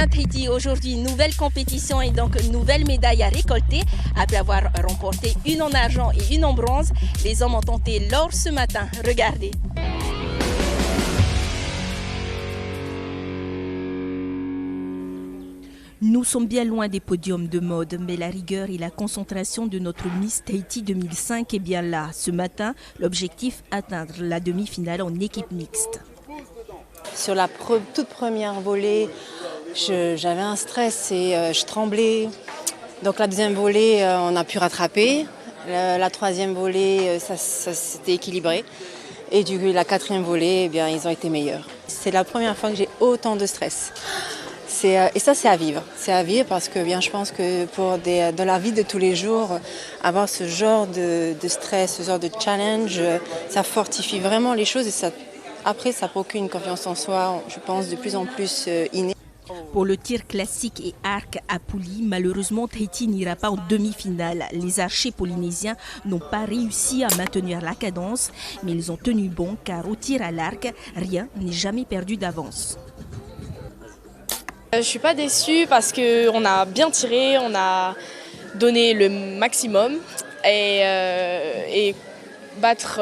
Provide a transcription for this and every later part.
Tahiti, aujourd'hui, nouvelle compétition et donc nouvelle médaille à récolter. Après avoir remporté une en argent et une en bronze, les hommes ont tenté l'or ce matin. Regardez. Nous sommes bien loin des podiums de mode, mais la rigueur et la concentration de notre Miss Tahiti 2005 est bien là. Ce matin, l'objectif, atteindre la demi-finale en équipe mixte. Sur la toute première volée, j'avais un stress et je tremblais. Donc la deuxième volée, on a pu rattraper. La troisième volée, ça s'était équilibré. Et du coup, la quatrième volée, eh bien, ils ont été meilleurs. C'est la première fois que j'ai autant de stress. Et ça, c'est à vivre. C'est à vivre parce que bien, je pense que dans la vie de tous les jours, avoir ce genre de stress, ce genre de challenge, ça fortifie vraiment les choses et après, ça procure une confiance en soi, je pense, de plus en plus innée. Pour le tir classique et arc à poulie, malheureusement, Tahiti n'ira pas en demi-finale. Les archers polynésiens n'ont pas réussi à maintenir la cadence, mais ils ont tenu bon car au tir à l'arc, rien n'est jamais perdu d'avance. Je ne suis pas déçue parce qu'on a bien tiré, on a donné le maximum et battre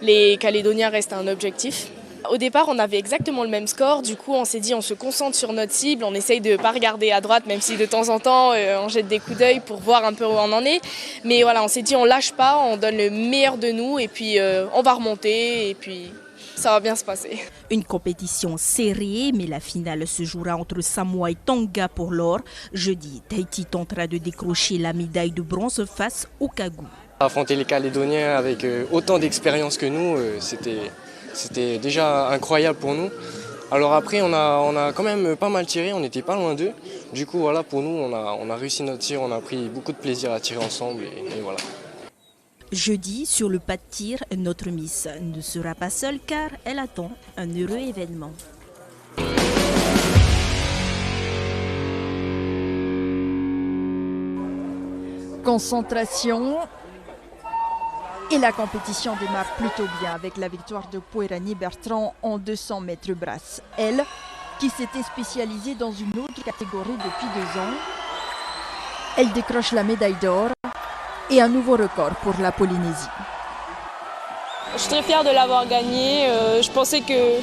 les Calédoniens reste un objectif. Au départ, on avait exactement le même score, du coup on s'est dit on se concentre sur notre cible, on essaye de ne pas regarder à droite même si de temps en temps on jette des coups d'œil pour voir un peu où on en est. Mais voilà, on s'est dit on lâche pas, on donne le meilleur de nous et puis on va remonter et puis ça va bien se passer. Une compétition serrée, mais la finale se jouera entre Samoa et Tonga pour l'or. Jeudi, Tahiti tentera de décrocher la médaille de bronze face au Kagou. Affronter les Calédoniens avec autant d'expérience que nous, c'était déjà incroyable pour nous. Alors après, on a quand même pas mal tiré, on n'était pas loin d'eux. Du coup, voilà, pour nous, on a réussi notre tir, on a pris beaucoup de plaisir à tirer ensemble et voilà. Jeudi, sur le pas de tir, notre Miss ne sera pas seule car elle attend un heureux événement. Concentration. Et la compétition démarre plutôt bien avec la victoire de Puerani Bertrand en 200 mètres brasse. Elle, qui s'était spécialisée dans une autre catégorie depuis 2 ans, elle décroche la médaille d'or et un nouveau record pour la Polynésie. Je suis très fière de l'avoir gagnée. Je pensais que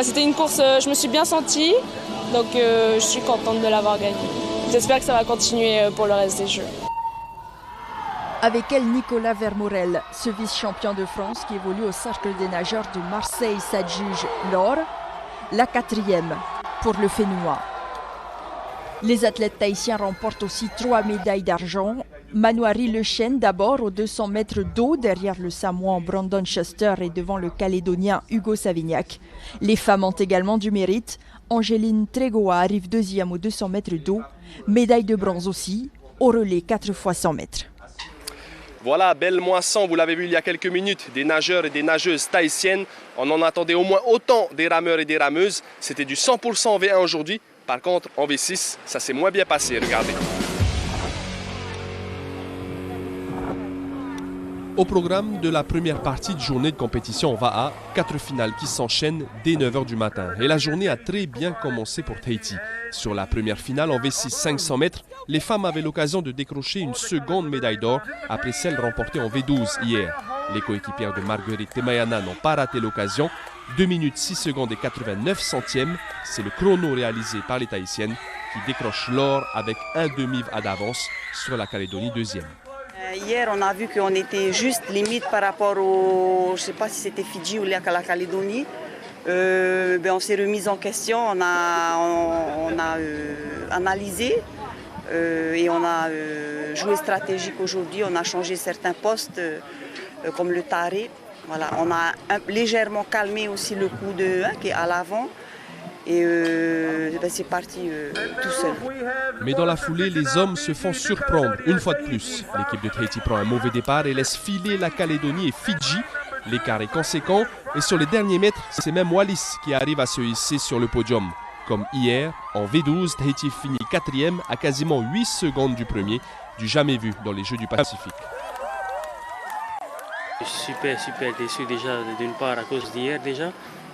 c'était une course, je me suis bien sentie, donc je suis contente de l'avoir gagnée. J'espère que ça va continuer pour le reste des Jeux. Avec elle, Nicolas Vermorel, ce vice-champion de France qui évolue au Cercle des nageurs de Marseille, s'adjuge l'or, la 4e pour le Fénois. Les athlètes tahitiens remportent aussi 3 médailles d'argent. Manouari Lechen d'abord aux 200 mètres d'eau derrière le Samoan Brandon Shuster et devant le Calédonien Hugo Savignac. Les femmes ont également du mérite. Angéline Tregoa arrive 2e aux 200 mètres d'eau. Médaille de bronze aussi au relais 4 x 100 mètres. Voilà, belle moisson, vous l'avez vu il y a quelques minutes, des nageurs et des nageuses tahitiennes. On en attendait au moins autant des rameurs et des rameuses. C'était du 100% en V1 aujourd'hui. Par contre, en V6, ça s'est moins bien passé, regardez. Au programme de la première partie de journée de compétition, on va à 4 finales qui s'enchaînent dès 9h du matin. Et la journée a très bien commencé pour Tahiti. Sur la première finale en V6 500 mètres, les femmes avaient l'occasion de décrocher une seconde médaille d'or après celle remportée en V12 hier. Les coéquipières de Marguerite Temayana n'ont pas raté l'occasion. 2 minutes 6 secondes et 89 centièmes, c'est le chrono réalisé par les Tahitiennes qui décrochent l'or avec un demi d'avance sur la Calédonie 2e. Hier, on a vu qu'on était juste limite par rapport au, je ne sais pas si c'était Fidji ou la Calédonie. On s'est remis en question, on a analysé et on a joué stratégique aujourd'hui. On a changé certains postes comme le taré. Voilà, on a légèrement calmé aussi le coup de 1 qui est à l'avant. Et c'est parti tout seul. Mais dans la foulée, les hommes se font surprendre une fois de plus. L'équipe de Tahiti prend un mauvais départ et laisse filer la Calédonie et Fidji. L'écart est conséquent et sur les derniers mètres, c'est même Wallis qui arrive à se hisser sur le podium. Comme hier, en V12, Tahiti finit 4e à quasiment 8 secondes du premier, du jamais vu dans les Jeux du Pacifique. Je suis super déçu déjà d'une part à cause d'hier déjà,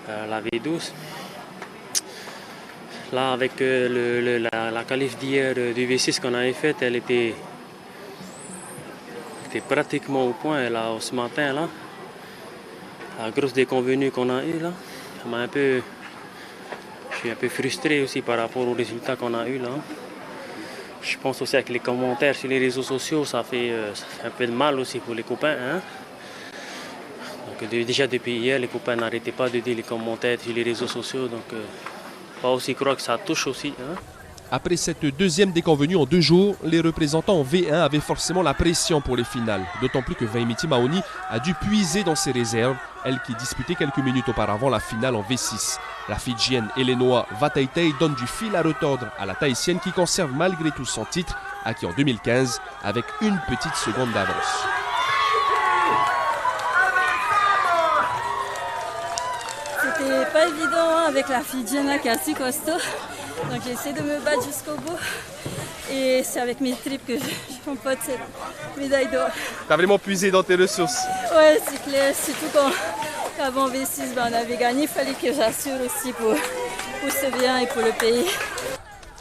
la V12. Là, avec la qualif d'hier du V6 qu'on avait faite, elle était pratiquement au point là, ce matin. Là. La grosse déconvenue qu'on a eue, là, je suis un peu frustré aussi par rapport aux résultats qu'on a eus. Là. Je pense aussi avec les commentaires sur les réseaux sociaux, ça fait un peu de mal aussi pour les copains. Hein. Donc, déjà depuis hier, les copains n'arrêtaient pas de dire les commentaires sur les réseaux sociaux. Donc, pas aussi croire que ça touche aussi. Hein. Après cette deuxième déconvenue en 2 jours, les représentants en V1 avaient forcément la pression pour les finales. D'autant plus que Vaimiti Maoni a dû puiser dans ses réserves, elle qui disputait quelques minutes auparavant la finale en V6. La Fidjienne Elenoa Vataitei donne du fil à retordre à la Tahitienne qui conserve malgré tout son titre, acquis en 2015, avec une petite seconde d'avance. C'était pas évident avec la Fidjienne là, qui est assez costaud. Donc j'ai essayé de me battre jusqu'au bout. Et c'est avec mes tripes que je remporte cette médaille d'or. Tu as vraiment puisé dans tes ressources? Ouais, c'est clair. Surtout qu'avant V6, on avait gagné. Il fallait que j'assure aussi pour ce bien et pour le pays.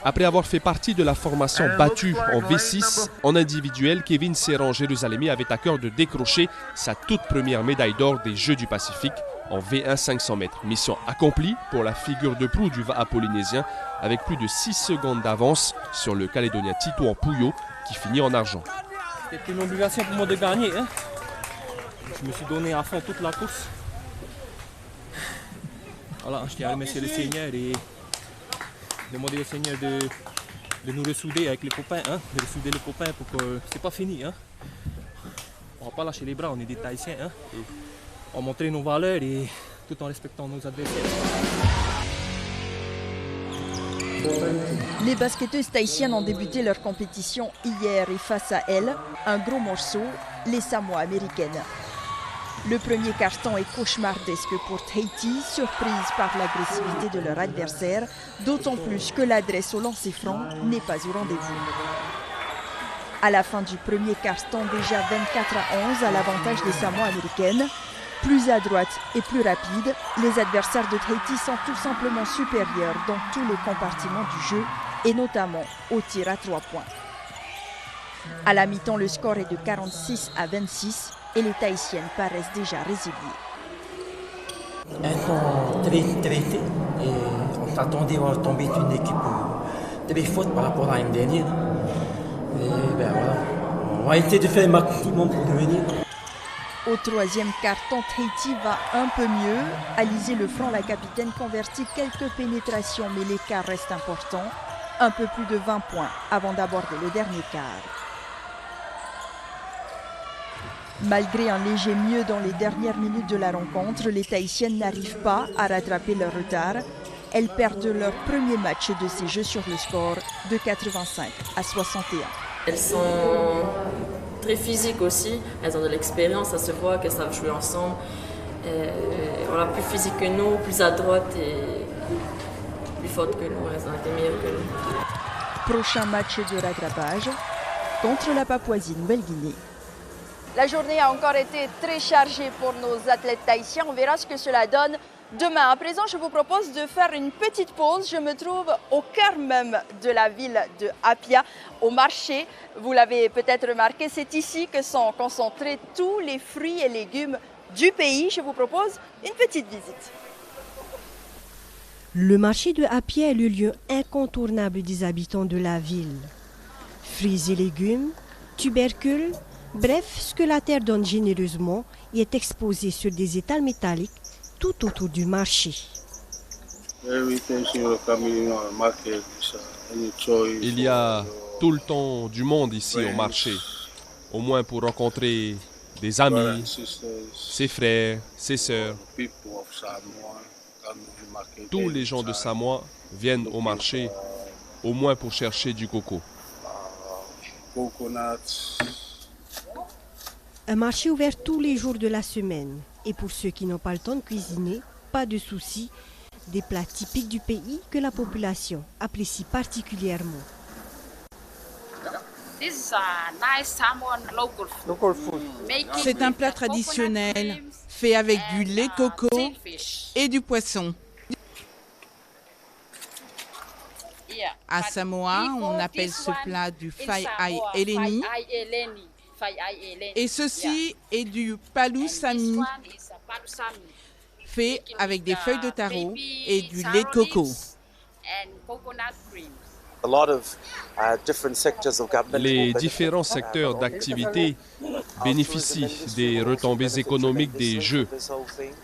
Après avoir fait partie de la formation battue en V6, en individuel, Kevin Serran Jérusalemi avait à cœur de décrocher sa toute première médaille d'or des Jeux du Pacifique en V1 500 mètres. Mission accomplie pour la figure de proue du VAA polynésien avec plus de 6 secondes d'avance sur le Calédonien Tito Ampuyo qui finit en argent. C'était une obligation pour moi de gagner. Hein. Je me suis donné à fond toute la course. Voilà, je tiens à remercier le Seigneur et demander au Seigneur de nous ressouder avec les copains, hein, de ressouder les copains pour que c'est pas fini. Hein. On va pas lâcher les bras, on est des Tahitiens. Hein. On va montrer nos valeurs et tout en respectant nos adversaires. Les basketteuses tahitiennes ont débuté leur compétition hier et face à elles, un gros morceau, les Samoa américaines. Le premier carton est cauchemardesque pour Tahiti, surprise par l'agressivité de leur adversaire, d'autant plus que l'adresse au lancer franc n'est pas au rendez-vous. À la fin du premier carton, déjà 24-11 à l'avantage des Samoa américaines. Plus à droite et plus rapide, les adversaires de Tahiti sont tout simplement supérieurs dans tous les compartiments du jeu et notamment au tir à 3 points. À la mi-temps, le score est de 46-26 et les Tahitiennes paraissent déjà résiliées. Elles sont très traitées et on s'attendait à tomber une équipe très forte par rapport à l'année dernière. Et ben voilà, on va essayer de faire le maximum pour devenir. Au troisième carton, Tahiti va un peu mieux. Alizé Lefranc, la capitaine, convertit quelques pénétrations, mais l'écart reste important. Un peu plus de 20 points avant d'aborder le dernier quart. Malgré un léger mieux dans les dernières minutes de la rencontre, les Tahitiennes n'arrivent pas à rattraper leur retard. Elles perdent leur premier match de ces Jeux sur le score de 85-61. Elles sont très physiques aussi, elles ont de l'expérience, ça se voit qu'elles savent jouer ensemble. Voilà, plus physiques que nous, plus à droite et plus fortes que nous, elles ont été meilleures que nous. Prochain match de rattrapage contre la Papouasie-Nouvelle-Guinée. La journée a encore été très chargée pour nos athlètes tahitiens. On verra ce que cela donne demain. À présent, je vous propose de faire une petite pause. Je me trouve au cœur même de la ville de Apia, au marché. Vous l'avez peut-être remarqué, c'est ici que sont concentrés tous les fruits et légumes du pays. Je vous propose une petite visite. Le marché de Apia est le lieu incontournable des habitants de la ville. Fruits et légumes, tubercules, bref, ce que la terre donne généreusement y est exposé sur des étals métalliques tout autour du marché. Il y a tout le temps du monde ici au marché, au moins pour rencontrer des amis, ses frères, ses sœurs. Tous les gens de Samoa viennent au marché, au moins pour chercher du coco. Un marché ouvert tous les jours de la semaine. Et pour ceux qui n'ont pas le temps de cuisiner, pas de souci, des plats typiques du pays que la population apprécie particulièrement. C'est un plat traditionnel fait avec du lait de coco et du poisson. À Samoa, on appelle ce plat du fai ai eleni. Et ceci est du palu sami, fait avec des feuilles de taro et du lait de coco. Les différents secteurs d'activité bénéficient des retombées économiques des Jeux.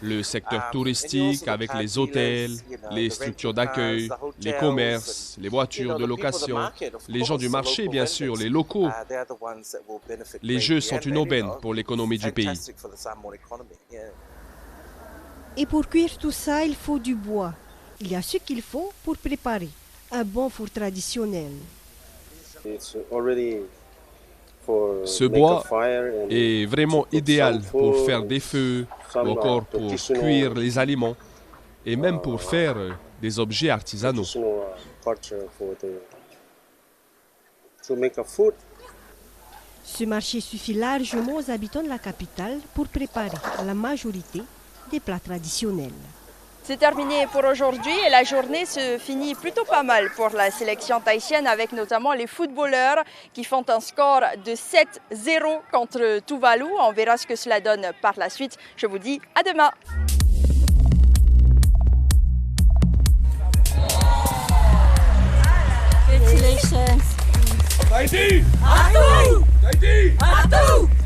Le secteur touristique avec les hôtels, les structures d'accueil, les commerces, les voitures de location, les gens du marché bien sûr, les locaux. Les Jeux sont une aubaine pour l'économie du pays. Et pour cuire tout ça, il faut du bois. Il y a ce qu'il faut pour préparer un bon four traditionnel. Ce bois est vraiment idéal pour faire des feux, ou encore pour cuire les aliments, et même pour faire des objets artisanaux. Ce marché suffit largement aux habitants de la capitale pour préparer la majorité des plats traditionnels. C'est terminé pour aujourd'hui et la journée se finit plutôt pas mal pour la sélection tahitienne avec notamment les footballeurs qui font un score de 7-0 contre Tuvalu. On verra ce que cela donne par la suite. Je vous dis à demain. Congratulations. Tahiti! Atu! Tahiti! Atu!